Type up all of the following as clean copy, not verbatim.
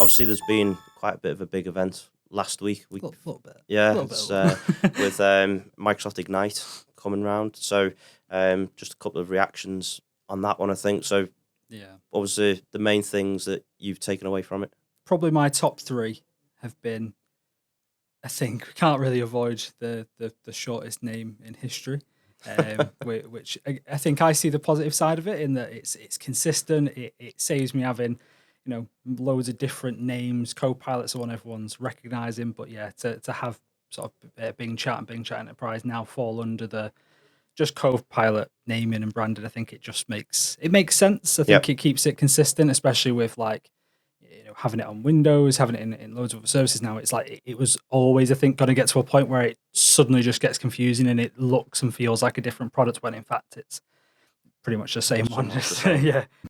obviously there's been quite a bit of a big event last week. Little bit. Yeah, Little it's, bit. with Microsoft Ignite coming round. So just a couple of reactions on that one, I think. So Yeah. what was the main things that you've taken away from it? Probably my top three have been, I think, we can't really avoid the shortest name in history, which I think I see the positive side of it in that it's consistent. It saves me having, loads of different names. Copilot's the one everyone's recognizing, but yeah, to have sort of Bing Chat and Bing Chat Enterprise now fall under the just Copilot naming and branding, I think it makes sense. I think it keeps it consistent, especially with like, having it on Windows, having it in loads of other services now. It's like it was always, I think, going to get to a point where it suddenly just gets confusing and it looks and feels like a different product when in fact it's pretty much the same one.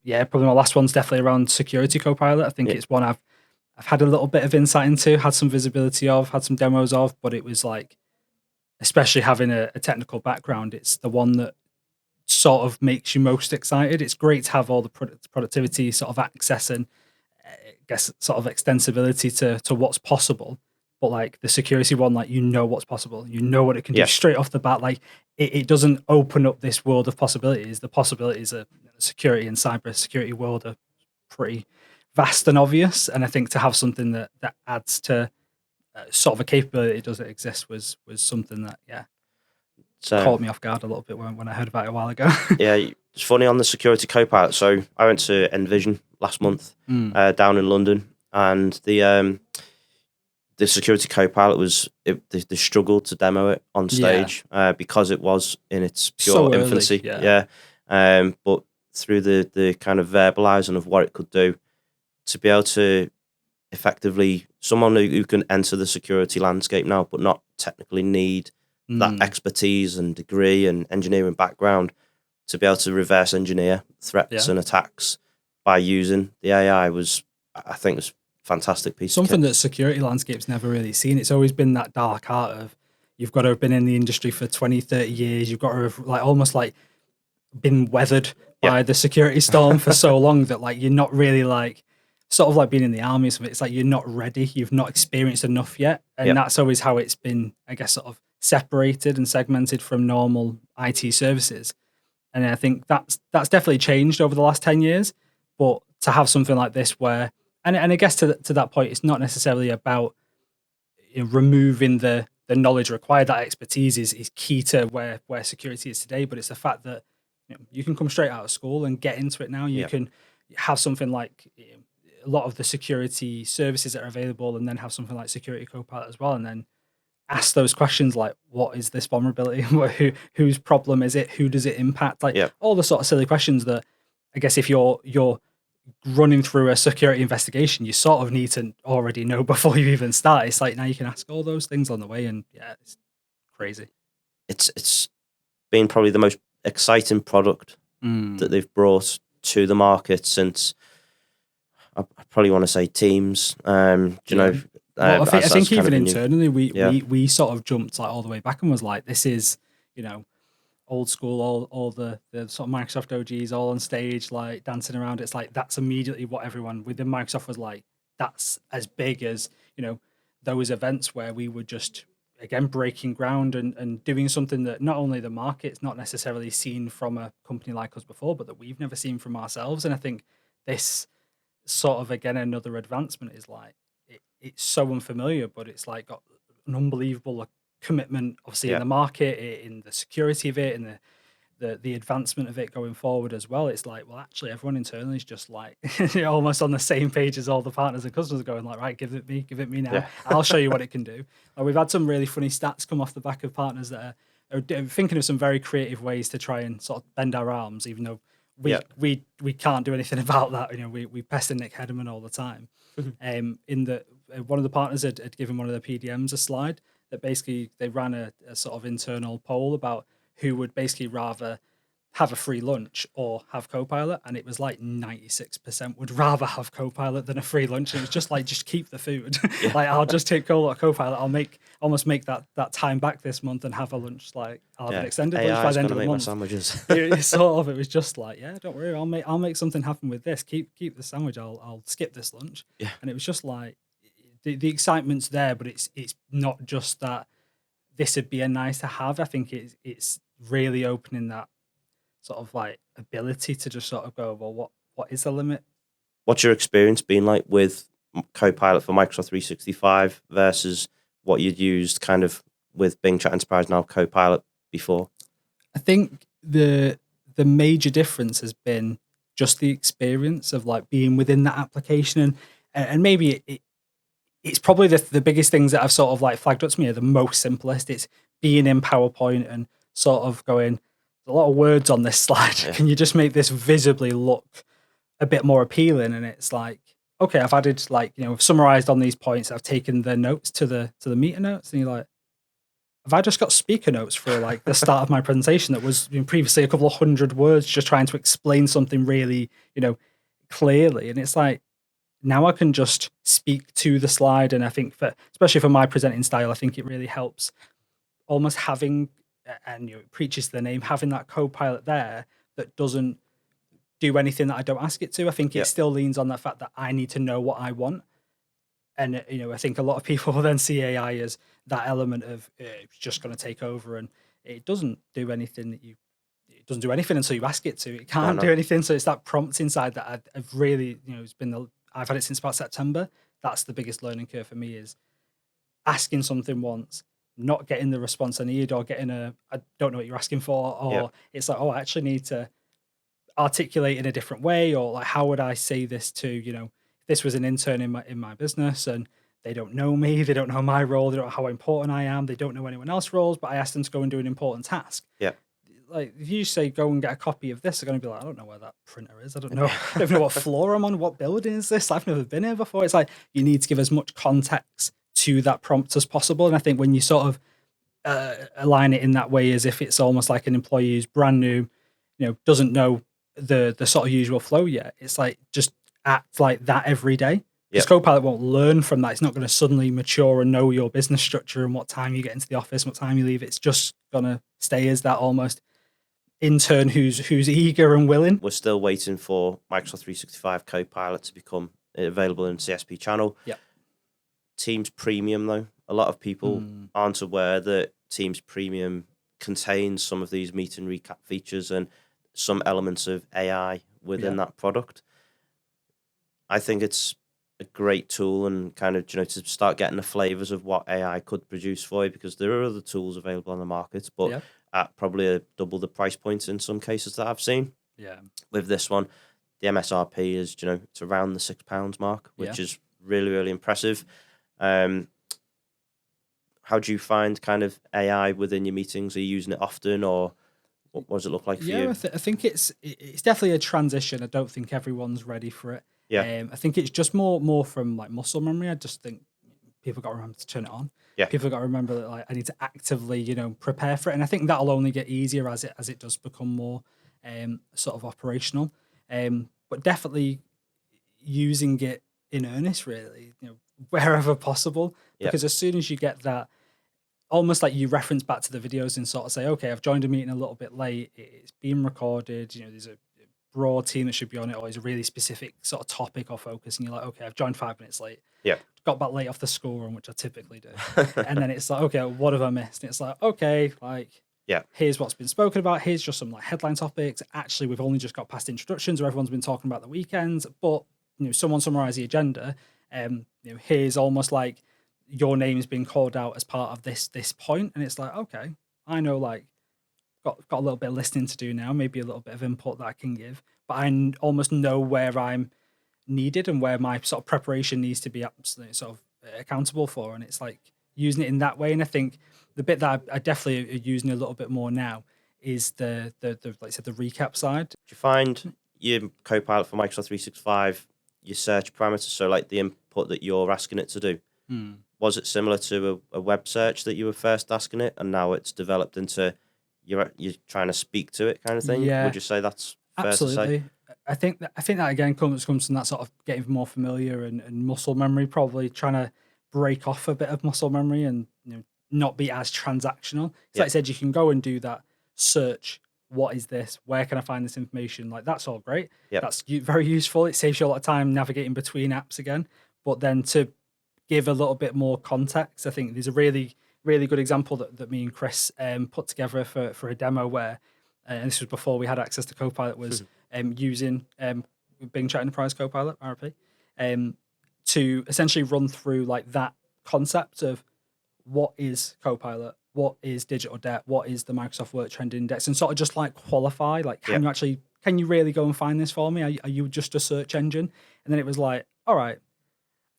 Yeah. Probably my last one's definitely around Security Copilot. I think it's one I've had a little bit of insight into, had some visibility of, had some demos of, but it was like, especially having a technical background, it's the one that sort of makes you most excited. It's great to have all the productivity sort of access and I guess sort of extensibility to what's possible. But like the security one, like what's possible, what it can do straight off the bat. Like it doesn't open up this world of possibilities. The possibilities of security and cyber security world are pretty vast and obvious. And I think to have something that adds to sort of a capability that doesn't exist was something that caught me off guard a little bit when I heard about it a while ago. Yeah, it's funny on the Security Copilot. So I went to Envision last month down in London, and the Security Copilot they struggled to demo it on stage because it was in its pure infancy. But through the kind of verbalizing of what it could do, to be able to effectively, someone who can enter the security landscape now, but not technically need that expertise and degree and engineering background, to be able to reverse engineer threats and attacks by using the AI I think was fantastic piece. Something that security landscape's never really seen. It's always been that dark art of you've got to have been in the industry for 20, 30 years. You've got to have almost been weathered by the security storm for so long that you're not really sort of like being in the army or something. It's like you're not ready. You've not experienced enough yet. And that's always how it's been, I guess, sort of separated and segmented from normal IT services. And I think that's definitely changed over the last 10 years. But to have something like this where, and I guess to that point, it's not necessarily about removing the knowledge required. That expertise is key to where security is today. But it's the fact that you can come straight out of school and get into it now. You can have something like a lot of the security services that are available, and then have something like Security Copilot as well, and then ask those questions like, what is this vulnerability? Whose problem is it? Who does it impact? All the sort of silly questions that I guess if you're running through a security investigation, you sort of need to already know before you even start. It's like now you can ask all those things on the way, and it's crazy. It's been probably the most exciting product that they've brought to the market since, I probably want to say Teams. Well, I think even internally, we sort of jumped all the way back and was like, this is, old school, all the sort of Microsoft OGs all on stage, dancing around. It's like, that's immediately what everyone within Microsoft was like, that's as big as, those events where we were just, again, breaking ground and doing something that not only the market's not necessarily seen from a company like us before, but that we've never seen from ourselves. And I think this sort of, again, another advancement is it's so unfamiliar, but it's got an unbelievable commitment, obviously, in the market, in the security of it, and the advancement of it going forward as well. It's like, well, actually, everyone internally is just almost on the same page as all the partners and customers, going right, give it me now. I'll show you what it can do. We've had some really funny stats come off the back of partners that are thinking of some very creative ways to try and sort of bend our arms, even though we can't do anything about that. We pester Nick Hedman all the time. In the one of the partners had given one of the PDMs a slide that basically they ran a sort of internal poll about who would basically rather have a free lunch or have Copilot, and it was like 96% would rather have Copilot than a free lunch. And it was just like, just keep the food. Yeah. Like, I'll just take Copilot. I'll almost make that time back this month and have a lunch. Like, I'll have an extended lunch by the end of the make my month. sandwiches. It was just like, yeah, don't worry, I'll make something happen with this. Keep the sandwich. I'll skip this lunch. Yeah. And it was just like the excitement's there, but it's not just that this would be a nice to have. I think it's really opening that sort of like ability to just sort of go, well, what is the limit? What's your experience been like with Copilot for Microsoft 365 versus what you'd used kind of with Bing Chat Enterprise, now Copilot, before? I think the major difference has been just the experience of like being within that application, and maybe it's probably the biggest things that I've sort of like flagged up to me are the most simplest. It's being in PowerPoint and sort of going, there's a lot of words on this slide. Yeah. Can you just make this visibly look a bit more appealing? And it's like, okay, I've added like, I've summarized on these points. I've taken the notes to the meter notes, and you're like, have I just got speaker notes for like the start of my presentation that was previously a couple of hundred words just trying to explain something really, clearly? And it's like, now I can just speak to the slide. And I think especially for my presenting style, I think it really helps almost having, and it preaches to the name, having that Copilot there that doesn't do anything that I don't ask it to. I think it still leans on the fact that I need to know what I want. And, I think a lot of people will then see AI as that element of it's just going to take over, and it doesn't do anything it doesn't do anything until you ask it to. It can't do anything. So it's that prompt inside that I've really, I've had it since about September. That's the biggest learning curve for me, is asking something once, not getting the response I need, or getting I don't know what you're asking for, or it's like, oh, I actually need to articulate in a different way, or like, how would I say this to, if this was an intern in my business and they don't know me, they don't know my role, they don't know how important I am, they don't know anyone else's roles, but I asked them to go and do an important task. Yeah. Like, if you say, go and get a copy of this, they're going to be like, I don't know where that printer is. I don't know. I don't even know what floor I'm on. What building is this? I've never been here before. It's like, you need to give as much context to that prompt as possible. And I think when you sort of align it in that way, as if it's almost like an employee who's brand new, doesn't know the sort of usual flow yet, it's like, just act like that every day. Because Copilot won't learn from that. It's not going to suddenly mature and know your business structure and what time you get into the office, what time you leave. It's just going to stay as that almost intern who's eager and willing. We're still waiting for Microsoft 365 Copilot to become available in CSP channel. Yeah. Teams Premium, though, a lot of people aren't aware that Teams Premium contains some of these meet and recap features and some elements of AI within that product. I think it's a great tool, and kind of, to start getting the flavors of what AI could produce for you, because there are other tools available on the market, but at probably double the price points in some cases that I've seen. Yeah. With this one, the MSRP is, it's around the £6 mark, which is really, really impressive. How do you find kind of AI within your meetings? Are you using it often, or what does it look like for you? I think it's definitely a transition. I don't think everyone's ready for it. Yeah. I think it's just more from like muscle memory. I just think people got to remember to turn it on. Yeah. People got to remember that, like, I need to actively, prepare for it. And I think that'll only get easier as it does become more sort of operational. But definitely using it in earnest, really, wherever possible. Because as soon as you get that, almost like you reference back to the videos and sort of say, okay, I've joined a meeting a little bit late, it's being recorded, there's a broad team that should be on it, or there's a really specific sort of topic or focus, and you're like, okay, I've joined 5 minutes late. Yeah. Got back late off the school run, which I typically do. And then it's like, okay, what have I missed? And it's like, okay, like, here's what's been spoken about. Here's just some like headline topics. Actually, we've only just got past introductions where everyone's been talking about the weekends, but someone summarise the agenda. Here's almost like your name's been called out as part of this point, and it's like, okay, I know, like, got a little bit of listening to do now, maybe a little bit of input that I can give, but I almost know where I'm needed and where my sort of preparation needs to be absolutely sort of accountable for. And it's like using it in that way. And I think the bit that I definitely are using a little bit more now is the like I said, the recap side. Do you find your Copilot for Microsoft 365, your search parameters, so like the input that you're asking it to do, was it similar to a web search that you were first asking it, and now it's developed into you're trying to speak to it kind of thing. Yeah. Would you say that's fair to say? Absolutely. I think that again comes from that sort of getting more familiar and muscle memory, probably trying to break off a bit of muscle memory and not be as transactional. So like I said, you can go and do that search. What is this? Where can I find this information? Like that's all great. Yep. That's very useful. It saves you a lot of time navigating between apps again. But then to give a little bit more context, I think there's a really good example that me and Chris put together for a demo where, and this was before we had access to Copilot, was using Bing Chat Enterprise Copilot (RP) to essentially run through like that concept of what is Copilot, what is digital debt, what is the Microsoft Work Trend Index, and sort of just like qualify, like can you really go and find this for me? Are you just a search engine? And then it was like, all right,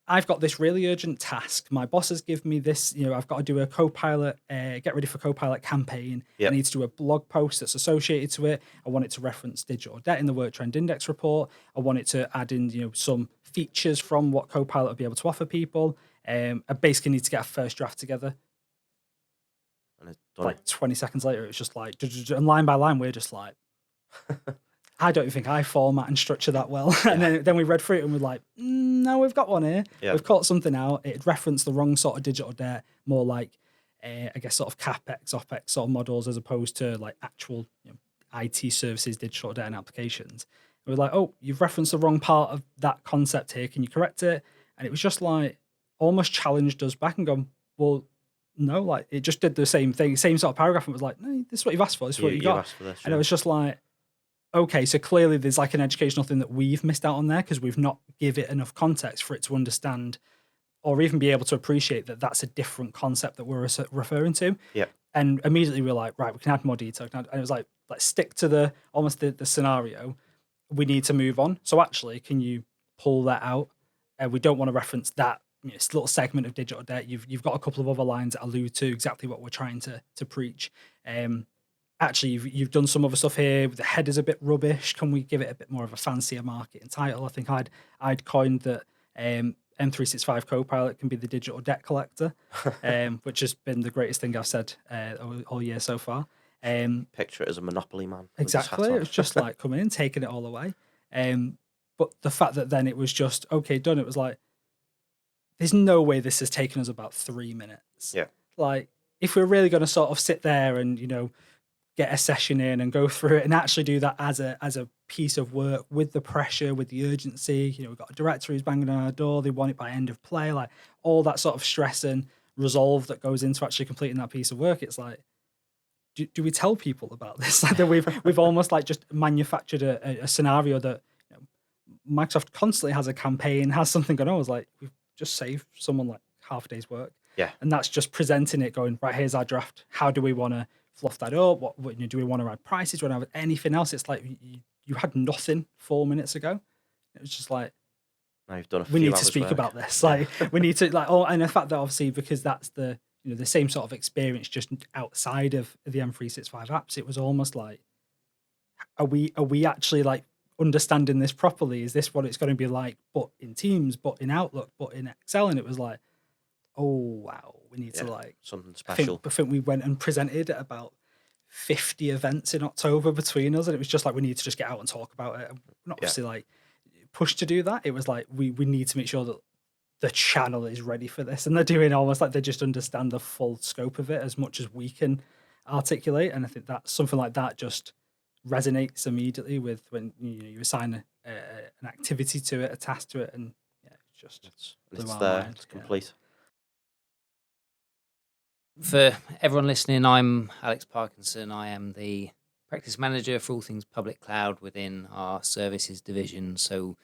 I've got this really urgent task. My boss has given me this, I've got to do a Copilot, get ready for Copilot campaign. I need to do a blog post that's associated to it. I want it to reference digital debt in the Work Trend Index report. I want it to add in, some features from what Copilot will be able to offer people. I basically need to get a first draft together. And it's like 20 seconds later, it's just like, and line by line, we're just like, I don't think I format and structure that well. And then we read through it and we're like, no, we've got one here. We've caught something out. It referenced the wrong sort of digital debt, more like, I guess, sort of CapEx, OpEx sort of models as opposed to like actual IT services, digital debt and applications. And we're like, oh, you've referenced the wrong part of that concept here. Can you correct it? And it was just like almost challenged us back and gone, well, no, like it just did the same thing, same sort of paragraph. And it was like, no, this is what you've asked for. This is what you got. And it was just like, okay, so clearly there's like an educational thing that we've missed out on there because we've not give it enough context for it to understand or even be able to appreciate that that's a different concept that we're referring to. Yeah. And immediately we're like, right, we can add more detail. And it was like, let's stick to the scenario. We need to move on. So actually, can you pull that out? We don't want to reference that little segment of digital debt. You've got a couple of other lines that allude to exactly what we're trying to preach. Actually, you've done some other stuff here. The header's a bit rubbish. Can we give it a bit more of a fancier marketing title? I think I'd coined that M365 Copilot can be the digital debt collector, which has been the greatest thing I've said all year so far. Picture it as a Monopoly man. Exactly. It was just like coming in, taking it all away. But the fact that then it was just, okay, done. It was like, there's no way this has taken us about 3 minutes. Yeah. Like, if we're really going to sort of sit there and, get a session in and go through it and actually do that as a piece of work with the pressure, with the urgency, we've got a director who's banging on our door. They want it by end of play, like all that sort of stress and resolve that goes into actually completing that piece of work. It's like, do we tell people about this? Like that we've almost like just manufactured a scenario that Microsoft constantly has a campaign, has something going on. It's like, we've just saved someone like half a day's work. Yeah. And that's just presenting it going, right, here's our draft. How do we want to fluff that up? What do we want to add prices? Do we want to have anything else? It's like you had nothing 4 minutes ago. It was just like, now you've done a few we need to hours speak work. about this. Like we need to and the fact that obviously because that's the the same sort of experience just outside of the M365 apps, it was almost like, are we actually like understanding this properly? Is this what it's going to be like, but in Teams, but in Outlook, but in Excel? And it was like, oh wow, we need to like something special. I think we went and presented at about 50 events in October between us, and it was just like we need to just get out and talk about it. Not obviously like pushed to do that. It was like we need to make sure that the channel is ready for this, and they're doing almost like they just understand the full scope of it as much as we can articulate. And I think that something like that just resonates immediately with when you assign an activity to it, a task to it, and it's just it's there, it's complete. For everyone listening, I'm Alex Parkinson. I am the practice manager for all things public cloud within our services division. So,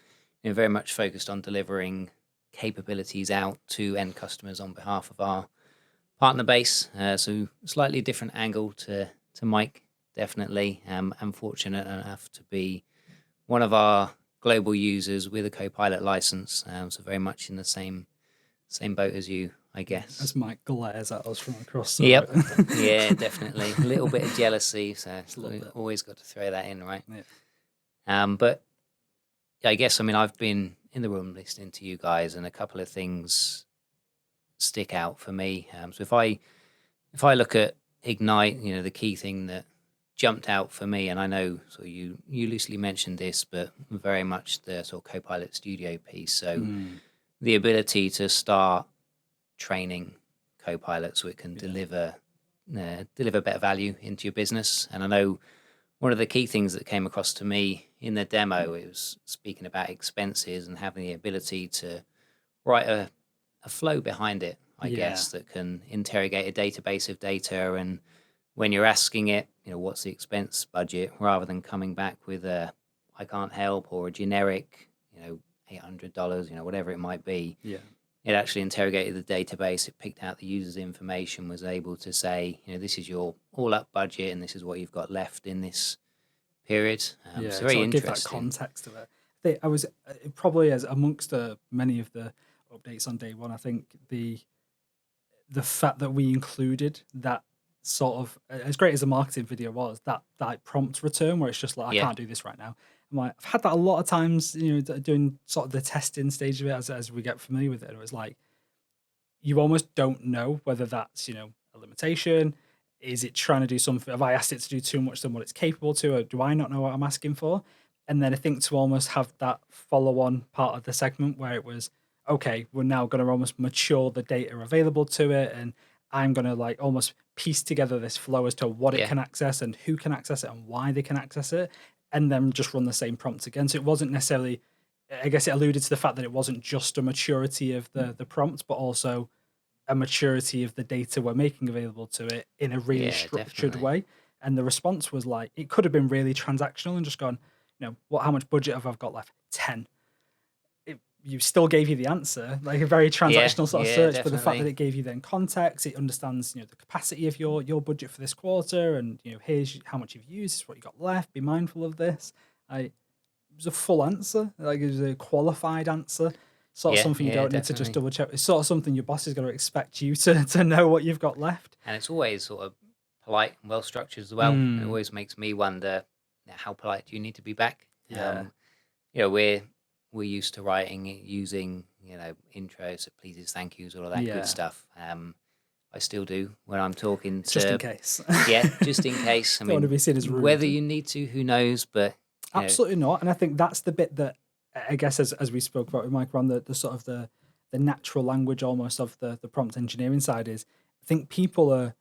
very much focused on delivering capabilities out to end customers on behalf of our partner base. So, slightly different angle to Mike, definitely. I'm fortunate enough to be one of our global users with a Copilot license. So, very much in the same boat as you, I guess. As Mike glares at us from across the Yep. room. Yeah, definitely. A little bit of jealousy, so always got to throw that in, right? Yeah. But I guess, I've been in the room listening to you guys, and a couple of things stick out for me. So if I look at Ignite, the key thing that jumped out for me, and I know so you loosely mentioned this, but very much the sort of Copilot Studio piece. So the ability to start training Copilot so it can deliver better value into your business. And I know one of the key things that came across to me in the demo, it was speaking about expenses and having the ability to write a flow behind it, I guess, that can interrogate a database of data. And when you're asking it, what's the expense budget, rather than coming back with a I can't help or a generic, $800, whatever it might be. Yeah. It actually interrogated the database. It picked out the user's information, was able to say, this is your all-up budget, and this is what you've got left in this period. So very interesting. Give that context of it. I think I was probably as amongst many of the updates on day one. I think the fact that we included that sort of, as great as the marketing video was, that prompt return where it's just like, I can't do this right now. I've had that a lot of times, doing sort of the testing stage of it as we get familiar with it. It was like, you almost don't know whether that's, a limitation. Is it trying to do something? Have I asked it to do too much than what it's capable to, or do I not know what I'm asking for? And then I think to almost have that follow-on part of the segment where it was, okay, we're now going to almost mature the data available to it, and I'm going to like almost piece together this flow as to what it can access and who can access it and why they can access it, and then just run the same prompts again. So it wasn't necessarily, I guess it alluded to the fact that it wasn't just a maturity of the prompt, but also a maturity of the data we're making available to it in a really structured way. And the response was like, it could have been really transactional and just gone, how much budget have I got left? 10. You still gave you the answer, like a very transactional sort of search, definitely. but the fact that it gave you then context, it understands, the capacity of your budget for this quarter, and here's how much you've used, this is what you got left, be mindful of this. It was a full answer, like it was a qualified answer, sort of something you don't need to just double check. It's sort of something your boss is going to expect you to know what you've got left. And it's always sort of polite and well structured as well. It always makes me wonder, how polite do you need to be back? We're used to writing it using, intros, pleases, thank yous, all of that good stuff. I still do when I'm talking to... Just in case. Just in case. I mean, want to be seen as rude. Whether you need to, who knows, but... Absolutely not. And I think that's the bit that, I guess, as we spoke about with Mike, around the sort of the natural language almost of the prompt engineering side is, I think people are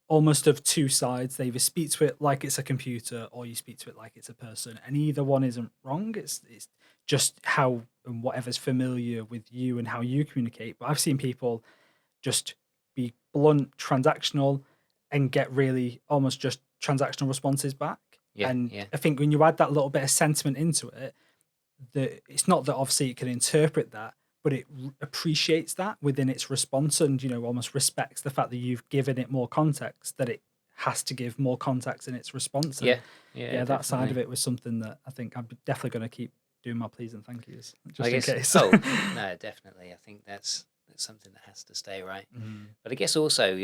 almost of two sides. They either speak to it like it's a computer or you speak to it like it's a person. And either one isn't wrong. It's just how and whatever's familiar with you and how you communicate. But I've seen people just be blunt, transactional, and get really almost just transactional responses back. I think when you add that little bit of sentiment into it, it's not that obviously it can interpret that, but it appreciates that within its response and, almost respects the fact that you've given it more context, that it has to give more context in its response. And that side of it was something that I think I'm definitely going to keep doing my pleas and thank yous, just in case. No, definitely. I think that's something that has to stay, right? But I guess also,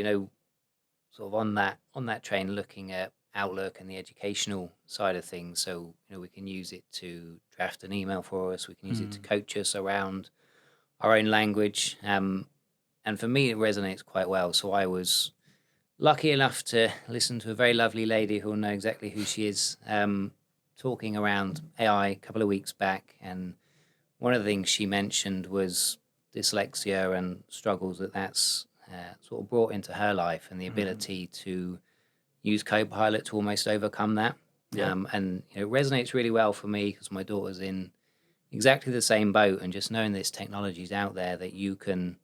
sort of on that train, looking at Outlook and the educational side of things. So, we can use it to draft an email for us. We can use it to coach us around our own language. And for me, it resonates quite well. So I was lucky enough to listen to a very lovely lady who will know exactly who she is, talking around AI a couple of weeks back. And one of the things she mentioned was dyslexia and struggles that's sort of brought into her life, and the ability to use Copilot to almost overcome that. And it resonates really well for me because my daughter's in exactly the same boat, and just knowing this technology is out there that you can,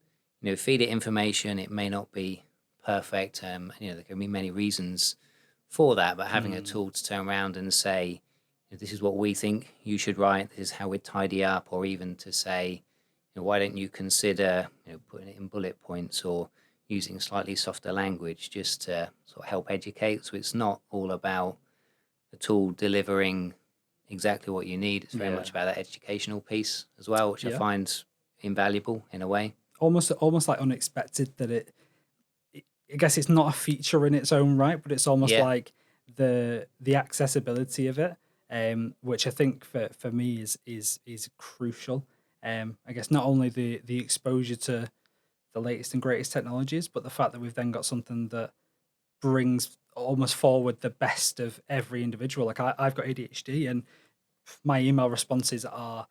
feed it information. It may not be perfect. There can be many reasons for that, but having a tool to turn around and say, this is what we think you should write, this is how we'd tidy up, or even to say, why don't you consider, putting it in bullet points or using slightly softer language just to sort of help educate. So it's not all about the tool delivering exactly what you need. It's very much about that educational piece as well, which I find invaluable in a way. Almost like unexpected that I guess it's not a feature in its own right, but it's almost like the accessibility of it, which I think for me is crucial. I guess not only the exposure to the latest and greatest technologies, but the fact that we've then got something that brings almost forward the best of every individual. Like I've got ADHD, and my email responses are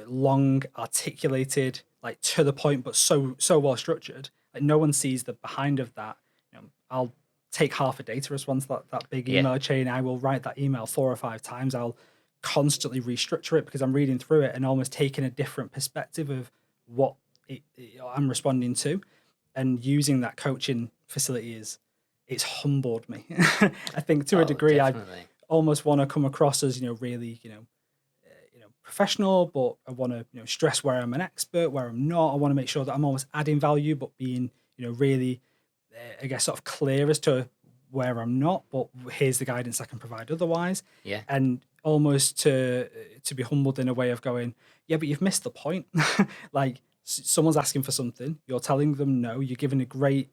long, articulated, like to the point, but so well structured. Like no one sees the behind of that. I'll take half a day to respond to that big Yeah. email chain. I will write that email 4 or 5 times. I'll constantly restructure it because I'm reading through it and almost taking a different perspective of what I'm responding to, and using that coaching facility it's humbled me. I think to a degree, Definitely. I almost want to come across as really professional, but I want to stress where I'm an expert, where I'm not. I want to make sure that I'm almost adding value, but being really I guess sort of clear as to where I'm not, but here's the guidance I can provide otherwise. Yeah. And almost to be humbled in a way of going, yeah, but you've missed the point. Like someone's asking for something, you're telling them no, you're giving a great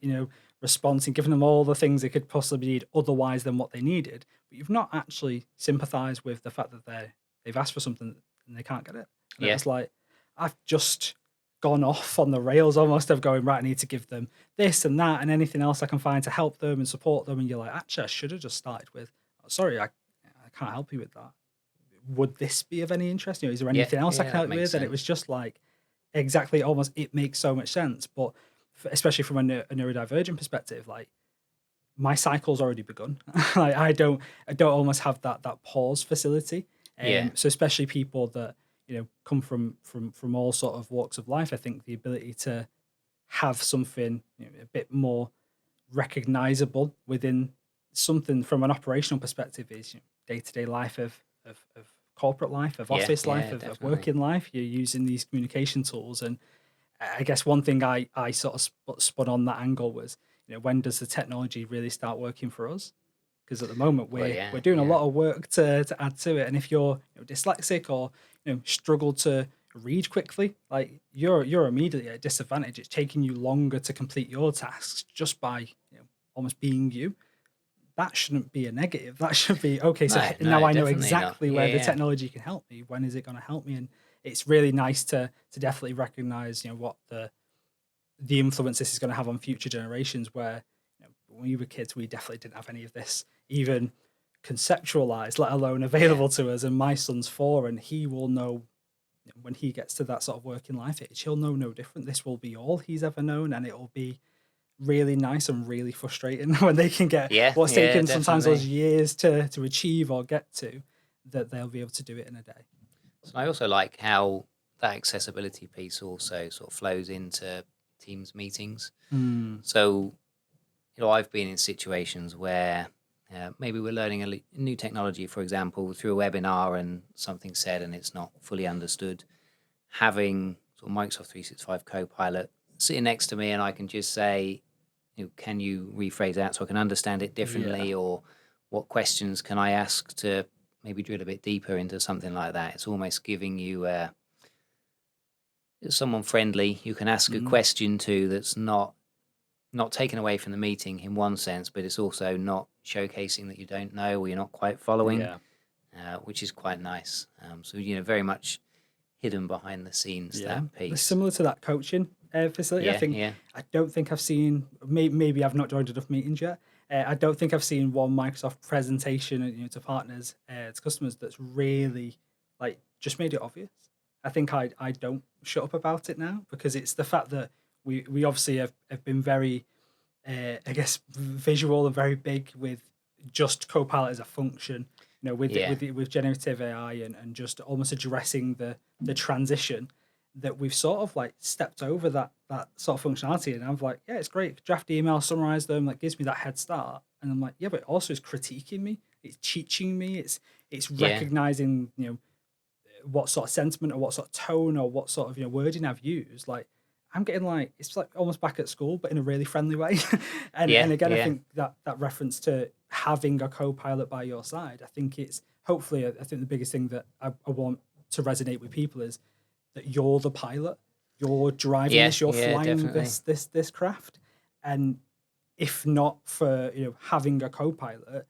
response and giving them all the things they could possibly need otherwise than what they needed, but you've not actually sympathized with the fact that they've asked for something and they can't get it. And Yeah. it's like, I've just gone off on the rails almost of going, right, I need to give them this and that and anything else I can find to help them and support them. And you're like, actually, I should have just started with, oh, sorry, I can't help you with that. Would this be of any interest? Is there anything else I can help you with? And it was just like, exactly, almost, it makes so much sense. But especially from a neurodivergent perspective, like my cycle's already begun. Like I don't almost have that pause facility. Yeah. So especially people that come from all sort of walks of life, I think the ability to have something a bit more recognizable within something from an operational perspective is day-to-day life of corporate life, of office life, of working life. You're using these communication tools, and I guess one thing I sort of spun on that angle was, when does the technology really start working for us? Because at the moment we're doing a lot of work to add to it, and if you're dyslexic or struggle to read quickly, like you're immediately at a disadvantage. It's taking you longer to complete your tasks just by almost being you. That shouldn't be a negative. That should be okay. So now I know exactly where the technology can help me. When is it going to help me? And it's really nice to definitely recognize what the influence this is going to have on future generations. Where when we were kids, we definitely didn't have any of this even conceptualized, let alone available to us. And my son's 4, and he will know when he gets to that sort of working life age, he'll know no different. This will be all he's ever known, and it'll be really nice and really frustrating when they can get what's taken sometimes those years to achieve or get to, that they'll be able to do it in a day. So I also like how that accessibility piece also sort of flows into Teams meetings. So, I've been in situations where maybe we're learning a new technology, for example, through a webinar, and something said and it's not fully understood. Having sort of Microsoft 365 Copilot sitting next to me, and I can just say, can you rephrase that so I can understand it differently, or what questions can I ask to maybe drill a bit deeper into something like that? It's almost giving you someone friendly you can ask a question to, that's not taken away from the meeting in one sense, but it's also not showcasing that you don't know or you're not quite following, which is quite nice. So very much hidden behind the scenes, that piece. It's similar to that coaching facility. I don't think I've seen, maybe I've not joined enough meetings yet. I don't think I've seen one Microsoft presentation to partners, to customers, that's really like just made it obvious. I think I don't shut up about it now, because it's the fact that we obviously have been very, I guess, visual and very big with just Copilot as a function, with generative AI and just almost addressing the transition, that we've sort of like stepped over that sort of functionality. And I'm like, yeah, it's great. Draft emails, summarize them, like gives me that head start. And I'm like, yeah, but it also is critiquing me. It's teaching me. It's recognizing, what sort of sentiment or what sort of tone or what sort of wording I've used. Like I'm getting like, it's like almost back at school, but in a really friendly way. and again, I think that reference to having a co-pilot by your side, I think it's hopefully, I think the biggest thing that I want to resonate with people is that you're the pilot, you're driving this, you're flying this craft. And if not for having a co-pilot,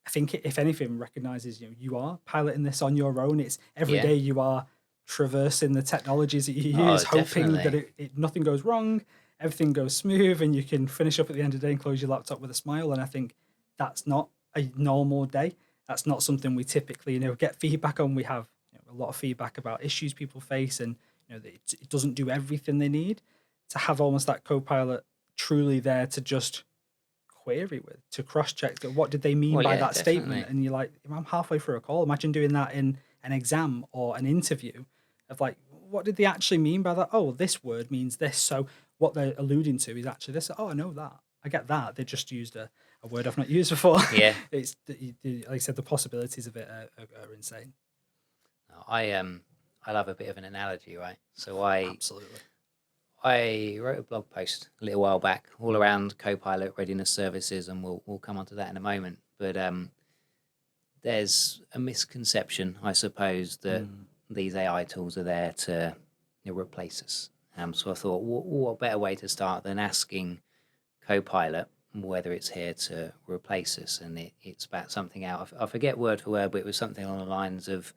I think if anything recognizes you are piloting this on your own. It's every day you are traversing the technologies that you use, hoping that it nothing goes wrong, everything goes smooth and you can finish up at the end of the day and close your laptop with a smile. And I think that's not a normal day. That's not something we typically, get feedback on. We have a lot of feedback about issues people face, and that it doesn't do everything they need. To have almost that Copilot truly there to just query with, to cross-check what did they mean Well, by yeah, that definitely. statement, and you're like, I'm halfway through a call. Imagine doing that in an exam or an interview of like, what did they actually mean by that? Oh, this word means this. So what they're alluding to is actually this. Oh, I know that. I get that. They just used a word I've not used before. Yeah. It's like I said, the possibilities of it are insane. I love a bit of an analogy, right? So Absolutely. I wrote a blog post a little while back all around Copilot readiness services, and we'll come on to that in a moment. But there's a misconception, I suppose, that these AI tools are there to replace us. So I thought, what better way to start than asking Copilot whether it's here to replace us? And it's about something out. I forget word for word, but it was something along the lines of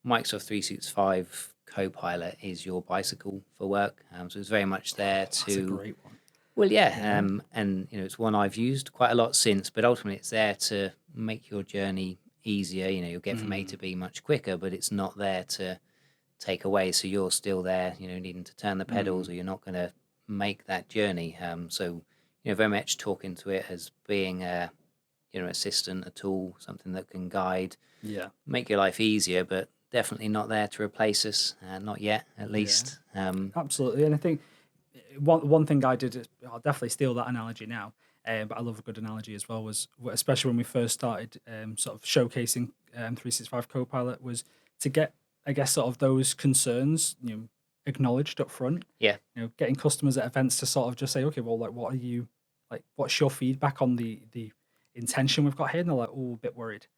Microsoft 365 Copilot is your bicycle for work. So it's very much there to. That's a great one. Well, yeah, and it's one I've used quite a lot since. But ultimately, it's there to make your journey easier. You'll get from A to B much quicker, but it's not there to take away. So you're still there, needing to turn the pedals, or you're not going to make that journey. So very much talking to it as being a assistant, a tool, something that can guide, make your life easier, but definitely not there to replace us, not yet, at least. Absolutely, and I think one thing I did, I'll definitely steal that analogy now, but I love a good analogy as well, was especially when we first started sort of showcasing 365 Copilot, was to get, I guess, sort of those concerns acknowledged up front. Yeah. Getting customers at events to sort of just say, okay, well, like, what are you, like, what's your feedback on the intention we've got here? And they're like, oh, a bit worried.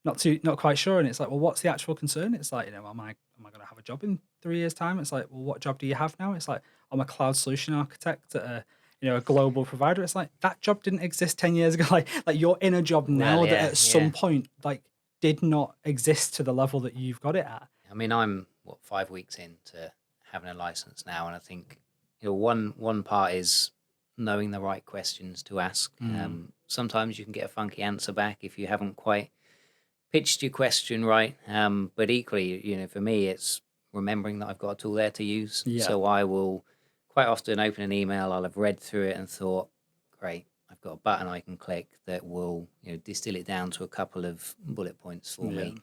Not quite sure. And it's like, well, what's the actual concern? It's like, am I going to have a job in 3 years' time? It's like, well, what job do you have now? It's like, I'm a cloud solution architect at a global provider. It's like, that job didn't exist 10 years ago. Like you're in a job now that at some point, like, did not exist to the level that you've got it at. I mean, I'm 5 weeks into having a license now, and I think one part is knowing the right questions to ask. Sometimes you can get a funky answer back if you haven't quite pitched your question right. But equally, for me, it's remembering that I've got a tool there to use. Yeah. So I will quite often open an email. I'll have read through it and thought, great, I've got a button I can click that will distill it down to a couple of bullet points for me,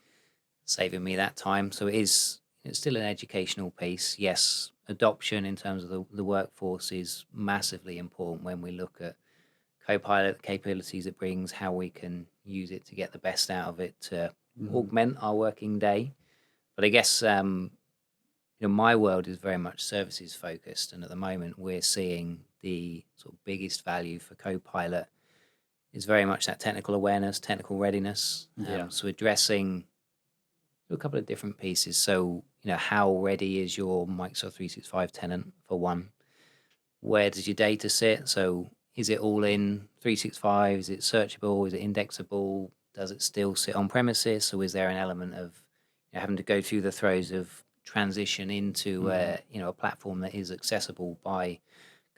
saving me that time. So it's still an educational piece. Yes, adoption in terms of the workforce is massively important when we look at Copilot, the capabilities it brings, how we can use it to get the best out of it to augment our working day. But I guess my world is very much services focused, and at the moment we're seeing the sort of biggest value for Copilot is very much that technical awareness, technical readiness. So addressing a couple of different pieces. So how ready is your Microsoft 365 tenant, for one? Where does your data sit? So is it all in 365? Is it searchable? Is it indexable? Does it still sit on premises? Or is there an element of having to go through the throes of transition into a platform that is accessible by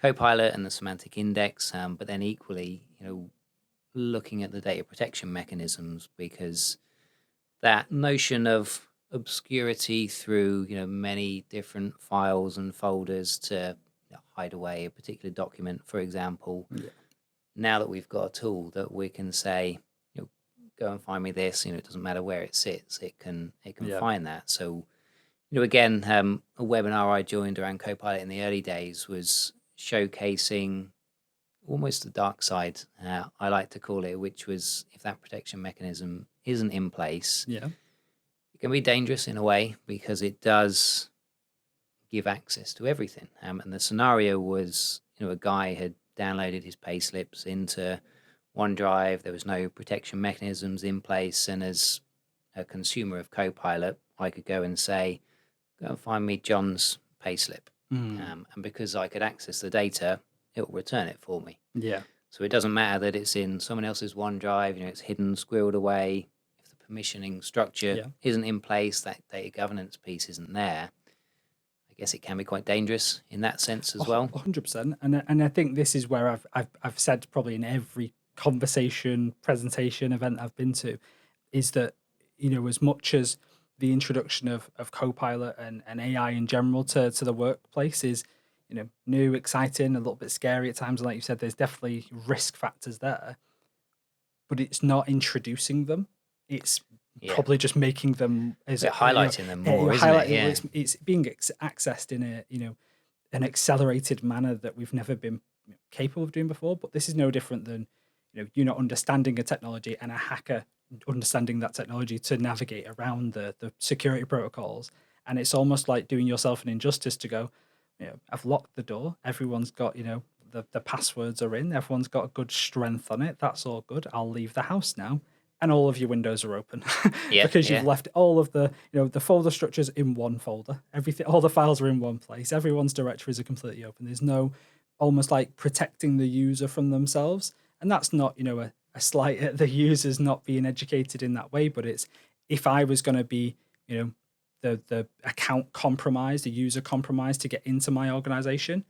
Copilot and the semantic index? But then equally, looking at the data protection mechanisms, because that notion of obscurity through many different files and folders to hide away a particular document, for example. Now that we've got a tool that we can say, go and find me this, it doesn't matter where it sits, it can find that. So again, a webinar I joined around Copilot in the early days was showcasing almost the dark side, I like to call it, which was if that protection mechanism isn't in place, it can be dangerous in a way, because it does give access to everything. And the scenario was, a guy had downloaded his pay slips into OneDrive. There was no protection mechanisms in place. And as a consumer of Copilot, I could go and say, go and find me John's pay slip. And because I could access the data, it will return it for me. So it doesn't matter that it's in someone else's OneDrive, it's hidden, squirreled away. If the permissioning structure isn't in place, that data governance piece isn't there. guess it can be quite dangerous in that sense as well. 100%. And I think this is where I've said probably in every conversation, presentation, event I've been to, is that, as much as the introduction of Copilot and AI in general to the workplace is, new, exciting, a little bit scary at times. And like you said, there's definitely risk factors there, but it's not introducing them. It's probably just making them highlighting them more, isn't it? Yeah. It's being accessed in an accelerated manner that we've never been capable of doing before. But this is no different than you not understanding a technology and a hacker understanding that technology to navigate around the security protocols. And it's almost like doing yourself an injustice to go, I've locked the door. Everyone's got the passwords are in. Everyone's got a good strength on it. That's all good. I'll leave the house now. And all of your windows are open because you've left all of the the folder structures in one folder. Everything, all the files are in one place. Everyone's directories are completely open. There's no almost like protecting the user from themselves, and that's not a slight at the users not being educated in that way. But it's, if I was going to be the account compromised, the user compromised to get into my organization,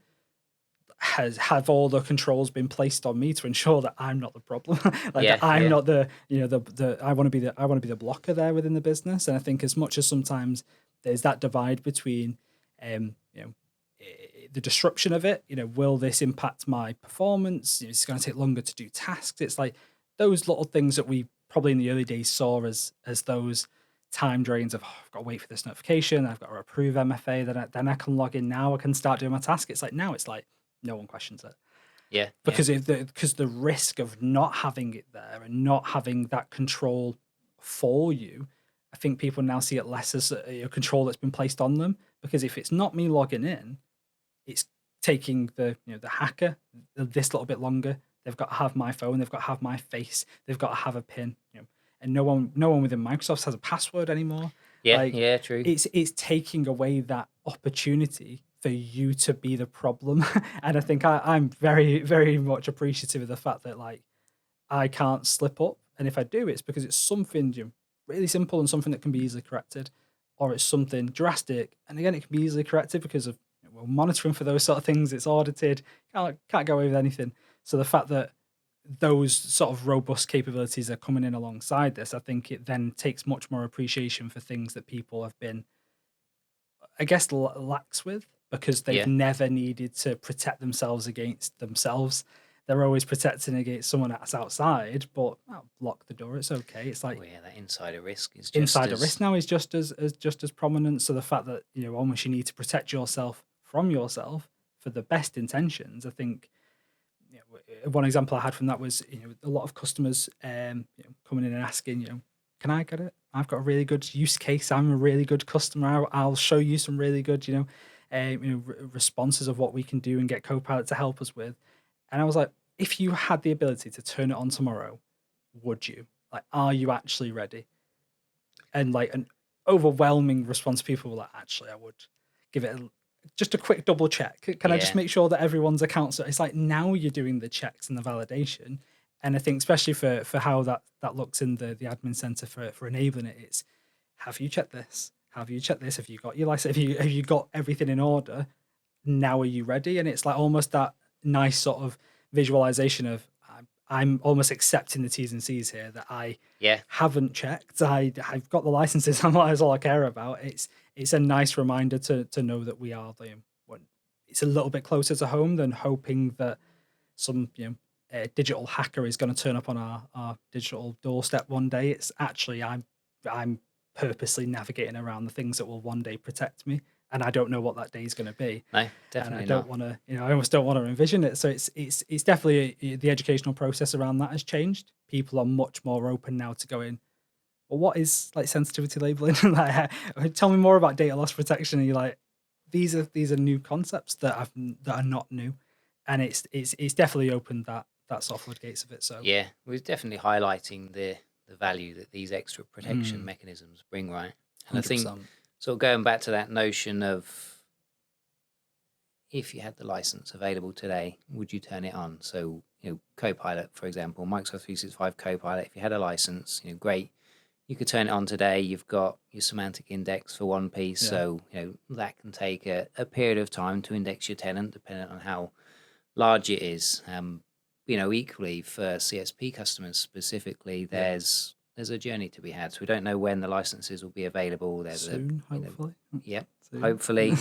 have all the controls been placed on me to ensure that I'm not the problem, that I'm not the I want to be the blocker there within the business. And I think as much as sometimes there's that divide between the disruption of it, will this impact my performance? It's going to take longer to do tasks. It's like those little things that we probably in the early days saw as those time drains of, I've got to wait for this notification, I've got to approve MFA, then I can log in, now I can start doing my task. It's like now it's like no one questions it. Because the risk of not having it there and not having that control for you, I think people now see it less as a control that's been placed on them. Because if it's not me logging in, it's taking the hacker this little bit longer. They've got to have my phone, they've got to have my face, they've got to have a PIN. And no one within Microsoft has a password anymore. True. It's taking away that opportunity for you to be the problem. And I think I'm very, very much appreciative of the fact that I can't slip up. And if I do, it's because it's something really simple and something that can be easily corrected, or it's something drastic. And again, it can be easily corrected because of we're monitoring for those sort of things. It's audited. Can't go away with anything. So the fact that those sort of robust capabilities are coming in alongside this, I think it then takes much more appreciation for things that people have been, I guess, lax with, because they've never needed to protect themselves against themselves. They're always protecting against someone that's outside, but lock the door. It's okay. It's like that insider risk is risk now is just as prominent. So the fact that almost you need to protect yourself from yourself for the best intentions. I think one example I had from that was a lot of customers coming in and asking can I get it? I've got a really good use case. I'm a really good customer. I'll show you some really good responses of what we can do and get Copilot to help us with. And I was like, if you had the ability to turn it on tomorrow, would you? Are you actually ready? And an overwhelming response, people were like, actually, I would give it just a quick double check. Can I just make sure that everyone's accounts are, it's like now you're doing the checks and the validation. And I think especially for how that looks in the admin center for enabling it, it's, have you checked this? Have you checked this? Have you got your license? Have you got everything in order? Now are you ready? And it's like almost that nice sort of visualization of I'm almost accepting the T's and C's here that I haven't checked. I've got the licenses. That's all I care about. It's a nice reminder to know that we are it's a little bit closer to home than hoping that some digital hacker is going to turn up on our digital doorstep one day. It's actually I'm purposely navigating around the things that will one day protect me. And I don't know what that day is going to be. No, definitely. And I don't want to, I almost don't want to envision it. So it's definitely the educational process around that has changed. People are much more open now to going, well, what is sensitivity labeling? Tell me more about data loss protection. And you're like, these are new concepts that are not new, and it's definitely opened that sort of floodgates of it. So we're definitely highlighting the value that these extra protection mechanisms bring, right? And 100%. I think. So going back to that notion of if you had the license available today, would you turn it on? So, Copilot, for example, Microsoft 365 Copilot, if you had a license, great, you could turn it on today. You've got your semantic index for one piece, Yeah. so that can take a period of time to index your tenant, depending on how large it is. Equally for CSP customers specifically, there's a journey to be had. So we don't know when the licenses will be available. There's Soon, hopefully. Soon. hopefully,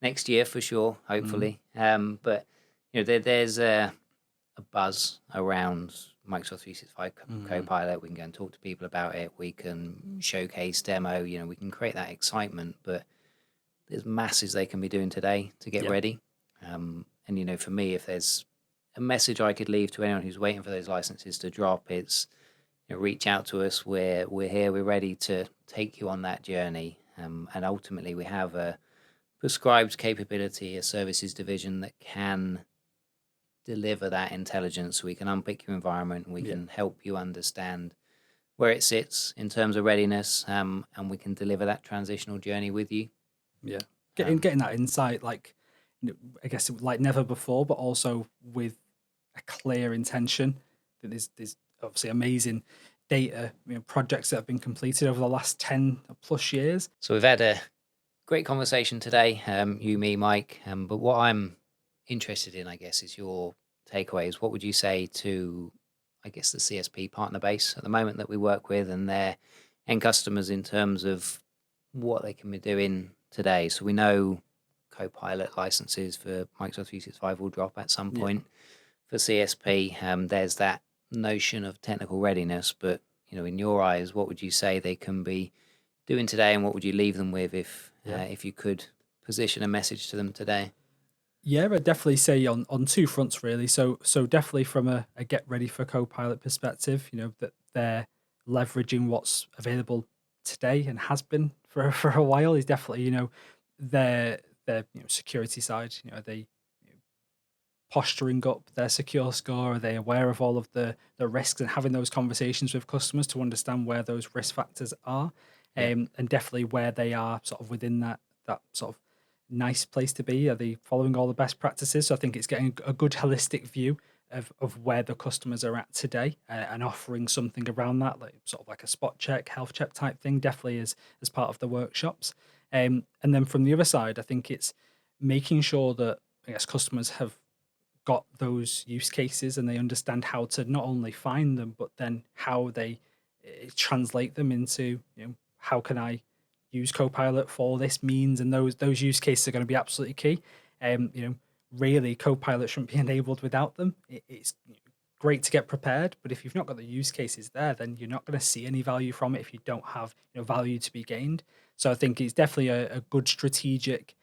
next year for sure, hopefully. But there's a buzz around Microsoft 365 Copilot. We can go and talk to people about it. We can showcase, demo. We can create that excitement. But there's masses they can be doing today to get ready. And for me, if there's a message I could leave to anyone who's waiting for those licenses to drop, it's reach out to us. We're here. We're ready to take you on that journey. And ultimately, we have a prescribed capability, a services division that can deliver that intelligence. We can unpick your environment. We can help you understand where it sits in terms of readiness, and we can deliver that transitional journey with you. Yeah, getting that insight, like I guess like never before, but also with a clear intention. That there's obviously amazing data, projects that have been completed over the last 10 plus years. So we've had a great conversation today, you, me, Mike. But what I'm interested in, I guess, is your takeaways. What would you say to, I guess, the CSP partner base at the moment that we work with and their end customers in terms of what they can be doing today? So we know Copilot licenses for Microsoft 365 will drop at some point. For CSP, there's that notion of technical readiness, but in your eyes, what would you say they can be doing today, and what would you leave them with if you could position a message to them today? Yeah, I'd definitely say on two fronts really. So definitely from a get ready for Copilot perspective, that they're leveraging what's available today and has been for a while is definitely their security side. Are they posturing up their secure score? Are they aware of all of the risks and having those conversations with customers to understand where those risk factors are, and definitely where they are sort of within that sort of nice place to be? Are they following all the best practices? So I think it's getting a good holistic view of where the customers are at today, and offering something around that, like sort of like a spot check, health check type thing, definitely as part of the workshops. And then from the other side, I think it's making sure that I guess customers have got those use cases and they understand how to not only find them, but then how they translate them into, how can I use Copilot for this means, and those use cases are going to be absolutely key. Really, Copilot shouldn't be enabled without them. It's great to get prepared, but if you've not got the use cases there, then you're not going to see any value from it if you don't have value to be gained. So I think it's definitely a good strategic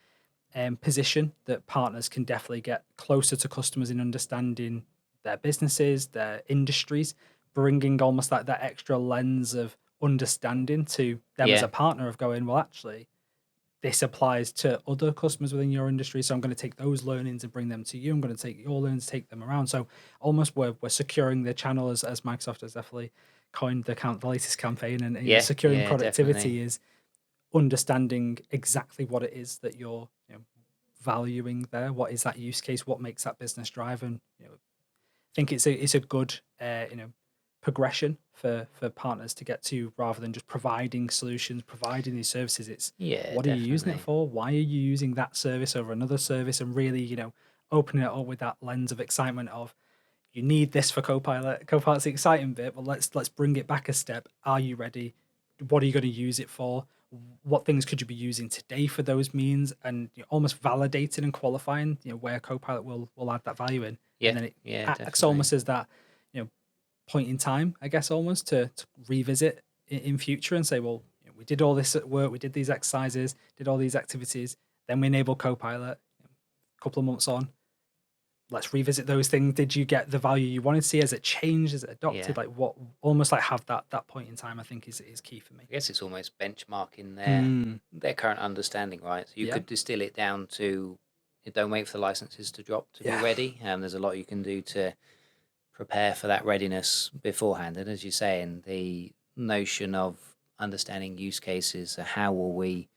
position that partners can definitely get closer to customers in understanding their businesses, their industries, bringing almost like that extra lens of understanding to them as a partner of going, well, actually, this applies to other customers within your industry. So I'm going to take those learnings and bring them to you. I'm going to take your learnings, take them around. So almost we're securing the channel as Microsoft has definitely coined the latest campaign, and securing productivity definitely is understanding exactly what it is that you're valuing there. What is that use case? What makes that business drive? And I think it's a good progression for partners to get to, rather than just providing solutions, providing these services. It's what are you using it for? Why are you using that service over another service? And really, opening it up with that lens of excitement of, you need this for Copilot. Copilot's the exciting bit, but let's bring it back a step. Are you ready? What are you going to use it for? What things could you be using today for those means? And almost validating and qualifying, where Copilot will add that value in. And then it acts almost as that, point in time, I guess, almost to revisit in future and say, well, we did all this at work, we did these exercises, did all these activities, then we enabled Copilot. A couple of months on, let's revisit those things. Did you get the value you wanted to see? Has it changed? Has it adopted? Like what, almost like have that point in time, I think is key for me. I guess it's almost benchmarking their current understanding, right? So you could distill it down to, don't wait for the licenses to drop to be ready. There's a lot you can do to prepare for that readiness beforehand. And as you say, in the notion of understanding use cases, so how will we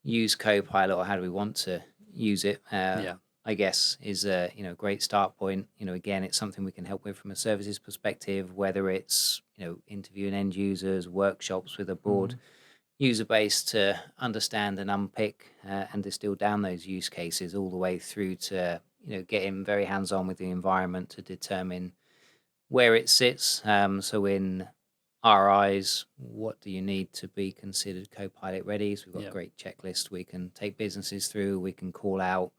use Copilot, or how do we want to use it? I guess is a great start point. Again, it's something we can help with from a services perspective, whether it's interviewing end users, workshops with a broad user base to understand and unpick and distill down those use cases all the way through to getting very hands-on with the environment to determine where it sits. So in our eyes, what do you need to be considered Copilot ready? So we've got a great checklist we can take businesses through. We can call out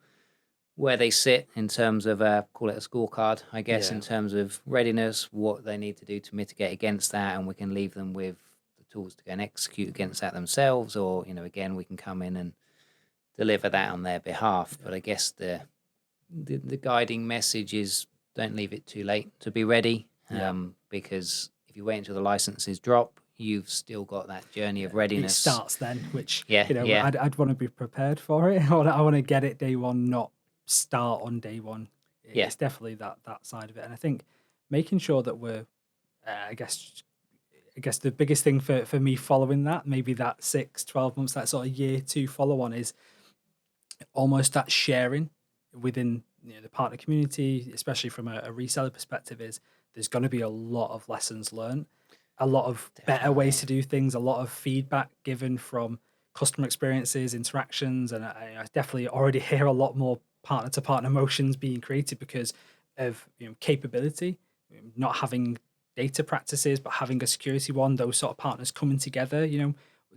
where they sit in terms of call it a scorecard, I guess, in terms of readiness, what they need to do to mitigate against that, and we can leave them with the tools to go and execute against that themselves, or again, we can come in and deliver that on their behalf. But I guess the guiding message is don't leave it too late to be ready, because if you wait until the licenses drop, you've still got that journey of readiness. It starts then, which yeah. I'd want to be prepared for it. I want to get it day one, not start on day one. It's definitely that side of it. And I think making sure that we're I guess the biggest thing for me following that, maybe that 6-12 months, that sort of year 2 follow on, is almost that sharing within the partner community, especially from a reseller perspective. Is there's going to be a lot of lessons learned, a lot of better ways to do things, a lot of feedback given from customer experiences, interactions, and I definitely already hear a lot more partner to partner motions being created because of capability, not having data practices but having a security one, those sort of partners coming together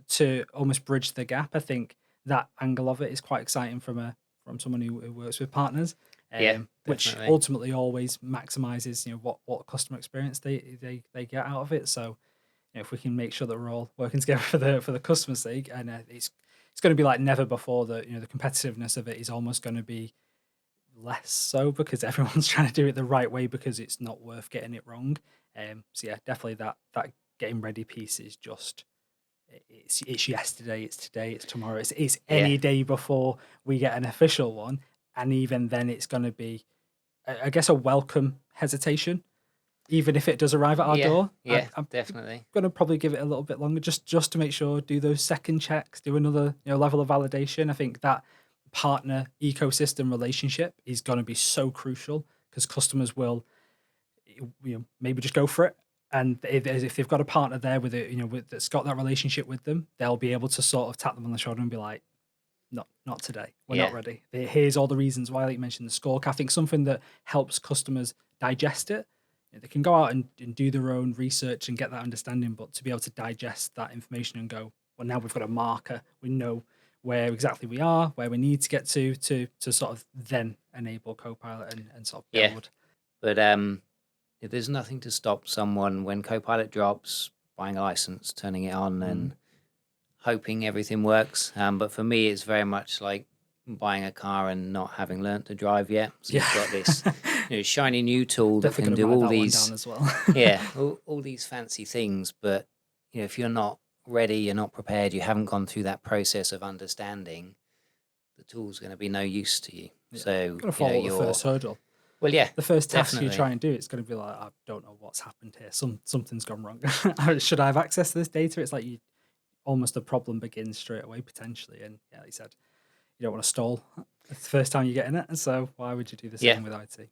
to almost bridge the gap. I think that angle of it is quite exciting from someone who works with partners, which ultimately always maximizes what customer experience they get out of it. So if we can make sure that we're all working together for the customer's sake, and it's going to be like never before, that the competitiveness of it is almost going to be less so because everyone's trying to do it the right way because it's not worth getting it wrong. So yeah, definitely that getting ready piece is just it's yesterday, it's today, it's tomorrow, it's any day before we get an official one, and even then it's going to be I guess a welcome hesitation. Even if it does arrive at our door, I'm definitely going to probably give it a little bit longer just to make sure, do those second checks, do another level of validation. I think that partner ecosystem relationship is going to be so crucial because customers will maybe just go for it. And if they've got a partner there with it, that's got that relationship with them, they'll be able to sort of tap them on the shoulder and be like, not today. We're not ready. Here's all the reasons why. Like you mentioned, the scorecard. I think something that helps customers digest it. They can go out and do their own research and get that understanding, but to be able to digest that information and go, well, now we've got a marker. We know where exactly we are, where we need to get to sort of then enable Copilot and sort of build. But there's nothing to stop someone when Copilot drops, buying a license, turning it on, and hoping everything works. But for me, it's very much like buying a car and not having learnt to drive yet. So you've got this shiny new tool that can do all these as well. all these fancy things. But if you're not ready, you're not prepared, you haven't gone through that process of understanding, the tool's going to be no use to you. So going to follow the first hurdle. Well, the first task definitely. you try and do, it's going to be like, I don't know what's happened here. Something's gone wrong. Should I have access to this data? It's like almost a problem begins straight away potentially. And like you said, you don't want to stall the first time you get in it. So why would you do the same with IT?